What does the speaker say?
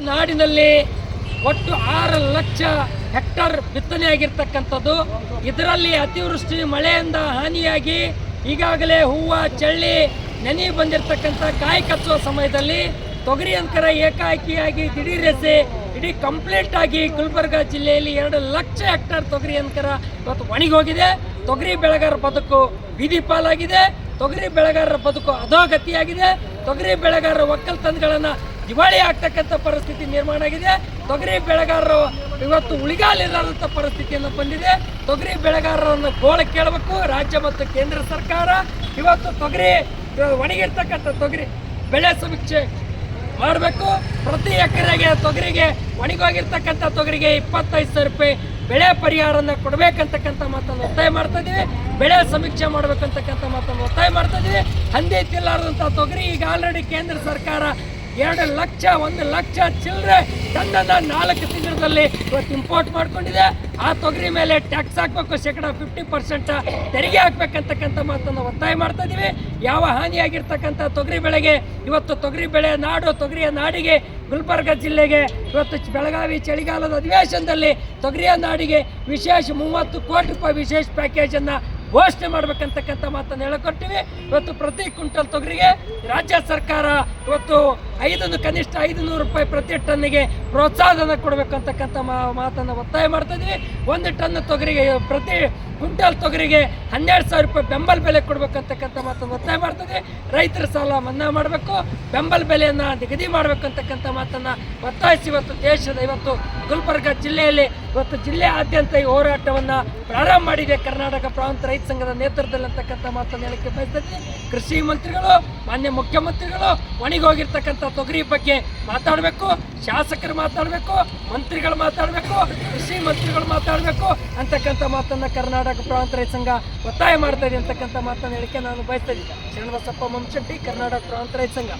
ನಾಡಿನಲ್ಲಿ ಒಟ್ಟು 6 ಲಕ್ಷ ಹೆಕ್ಟರ್ ಬಿತ್ತನೆಯಾಗಿರ್ತಕ್ಕಂಥದ್ದು. ಇದರಲ್ಲಿ ಅತಿವೃಷ್ಟಿ ಮಳೆಯಿಂದ ಹಾನಿಯಾಗಿ ಈಗಾಗಲೇ ಹೂವು ಚಳ್ಳಿ ನೆನೆ ಬಂದಿರತಕ್ಕಂಥ ಕಾಯಿ ಕಚ್ಚುವ ಸಮಯದಲ್ಲಿ ತೊಗರಿ ಅಂಕರ ಏಕಾಏಕಿಯಾಗಿ ದಿಢೀರೆಸೆ ಇಡೀ ಕಂಪ್ಲೀಟ್ ಆಗಿ ಗುಲ್ಬರ್ಗ ಜಿಲ್ಲೆಯಲ್ಲಿ 2 ಲಕ್ಷ ಹೆಕ್ಟರ್ ತೊಗರಿ ಅಂಕರ ಇವತ್ತು ಒಣಗೋಗಿದೆ. ತೊಗರಿ ಬೆಳೆಗಾರರ ಬದುಕು ಬೀದಿ ಪಾಲಾಗಿದೆ. ತೊಗರಿ ಬೆಳೆಗಾರರ ಬದುಕು ಅಧೋಗತಿಯಾಗಿದೆ. ತೊಗರಿ ಬೆಳೆಗಾರರ ಒಕ್ಕಲ್ತನಗಳನ್ನು ದಿವಾಳಿ ಆಗ್ತಕ್ಕಂಥ ಪರಿಸ್ಥಿತಿ ನಿರ್ಮಾಣ ಆಗಿದೆ. ತೊಗರಿ ಬೆಳೆಗಾರರು ಇವತ್ತು ಉಳಿಗಾಲಿಲ್ಲದಂಥ ಪರಿಸ್ಥಿತಿಯನ್ನು ಬಂದಿದೆ. ತೊಗರಿ ಬೆಳೆಗಾರರನ್ನು ಗೋಳು ಕೇಳಬೇಕು ರಾಜ್ಯ ಮತ್ತು ಕೇಂದ್ರ ಸರ್ಕಾರ. ಇವತ್ತು ತೊಗರಿ ಒಣಗಿರ್ತಕ್ಕಂಥ ತೊಗರಿ ಬೆಳೆ ಸಮೀಕ್ಷೆ ಮಾಡಬೇಕು. ಪ್ರತಿ ಎಕರೆಗೆ ತೊಗರಿಗೆ ಒಣಗೋಗಿರ್ತಕ್ಕಂಥ ತೊಗರಿಗೆ 25,000 ರೂಪಾಯಿ ಬೆಳೆ ಪರಿಹಾರನ ಕೊಡಬೇಕಂತಕ್ಕಂಥ ಮಾತನ್ನು ಒತ್ತಾಯ ಮಾಡ್ತಾ ಇದ್ದೀವಿ. ಬೆಳೆ ಸಮೀಕ್ಷೆ ಮಾಡಬೇಕಂತಕ್ಕಂಥ ಮಾತನ್ನು ಒತ್ತಾಯ ಮಾಡ್ತಾ ಇದ್ದೀವಿ. ಹಂದಿ ತಿಲ್ಲಾರದಂಥ ತೊಗರಿ ಈಗ ಆಲ್ರೆಡಿ ಕೇಂದ್ರ ಸರ್ಕಾರ 1 ಲಕ್ಷ ಚಿಲ್ಲರೆ ಟನ್ನನ್ನು 4 ತಿಂಗಳಲ್ಲಿ ಇವತ್ತು ಇಂಪೋರ್ಟ್ ಮಾಡ್ಕೊಂಡಿದೆ. ಆ ತೊಗರಿ ಮೇಲೆ ಟ್ಯಾಕ್ಸ್ ಹಾಕಬೇಕು, 50% ತೆರಿಗೆ ಹಾಕ್ಬೇಕಂತಕ್ಕಂಥ ಮಾತನ್ನು ಒತ್ತಾಯ ಮಾಡ್ತಾ ಇದ್ದೀವಿ. ಯಾವ ಹಾನಿಯಾಗಿರ್ತಕ್ಕಂಥ ತೊಗರಿ ಬೆಳೆಗೆ ಇವತ್ತು ತೊಗರಿ ಬೆಳೆ ನಾಡು, ತೊಗರಿಯ ನಾಡಿಗೆ ಗುಲ್ಬರ್ಗ ಜಿಲ್ಲೆಗೆ ಇವತ್ತು ಬೆಳಗಾವಿ ಚಳಿಗಾಲದ ಅಧಿವೇಶನದಲ್ಲಿ ತೊಗರಿಯ ನಾಡಿಗೆ ವಿಶೇಷ 30 ಕೋಟಿ ರೂಪಾಯಿ ವಿಶೇಷ ಪ್ಯಾಕೇಜನ್ನು ಘೋಷಣೆ ಮಾಡಬೇಕಂತಕ್ಕಂಥ ಮಾತನ್ನು ಹೇಳಿಕೊಡ್ತೀವಿ. ಇವತ್ತು ಪ್ರತಿ ಕ್ವಿಂಟಲ್ ತೊಗರಿಗೆ ರಾಜ್ಯ ಸರ್ಕಾರ ಇವತ್ತು ಕನಿಷ್ಠ 500 ರೂಪಾಯಿ ಪ್ರತಿ ಟನ್ನಿಗೆ ಪ್ರೋತ್ಸಾಹನ ಕೊಡಬೇಕಂತಕ್ಕಂಥ ಮಾತನ್ನು ಒತ್ತಾಯ ಮಾಡ್ತಾ ಇದ್ದೀವಿ. 1 ಟನ್ ತೊಗರಿಗೆ ಪ್ರತಿ ಕ್ವಿಂಟಲ್ ತೊಗರಿಗೆ 12,000 ರೂಪಾಯಿ ಬೆಂಬಲ ಬೆಲೆ ಕೊಡಬೇಕಂತಕ್ಕಂಥ ಮಾತನ್ನು ಒತ್ತಾಯ ಮಾಡ್ತದೆ. ರೈತರ ಸಾಲ ಮನ್ನಾ ಮಾಡಬೇಕು, ಬೆಂಬಲ ಬೆಲೆಯನ್ನು ನಿಗದಿ ಮಾಡಬೇಕಂತಕ್ಕಂಥ ಮಾತನ್ನು ಒತ್ತಾಯಿಸಿ ಇವತ್ತು ಗುಲ್ಬರ್ಗ ಜಿಲ್ಲೆಯಲ್ಲಿ ಇವತ್ತು ಜಿಲ್ಲೆಯಾದ್ಯಂತ ಈ ಹೋರಾಟವನ್ನು ಪ್ರಾರಂಭ ಮಾಡಿದೆ ಕರ್ನಾಟಕ ಪ್ರಾಂತ ರೈತ ಸಂಘದ ನೇತೃತ್ವದಲ್ಲಿ ಅಂತಕ್ಕಂಥ ಮಾತನ್ನು ಹೇಳಕ್ಕೆ ಬಯಸ್ತೀನಿ. ಕೃಷಿ ಮಂತ್ರಿಗಳು, ಮಾನ್ಯ ಮುಖ್ಯಮಂತ್ರಿಗಳು ಒಣಗೋಗಿರ್ತಕ್ಕಂಥ ತೊಗರಿ ಬಗ್ಗೆ ಮಾತಾಡಬೇಕು, ಶಾಸಕರು ಮಾತಾಡಬೇಕು, ಮಂತ್ರಿಗಳು ಮಾತಾಡಬೇಕು, ಕೃಷಿ ಮಂತ್ರಿಗಳು ಮಾತಾಡಬೇಕು ಅಂತಕ್ಕಂಥ ಮಾತನ್ನು ಕರ್ನಾಟಕ ಪ್ರಾಂತ ರೈತ ಸಂಘ ಒತ್ತಾಯ ಮಾಡ್ತಾ ಇದೆ ಅಂತಕ್ಕಂಥ ಮಾತನ್ನು ಹೇಳಿಕೆ ನಾನು ಬಯಸ್ತಾ ಇದ್ದೀನಿ. ಶರಣಬಸಪ್ಪ ಮಮ್ಮಶೆಟ್ಟಿ, ಕರ್ನಾಟಕ ಪ್ರಾಂತ ರೈತ ಸಂಘ.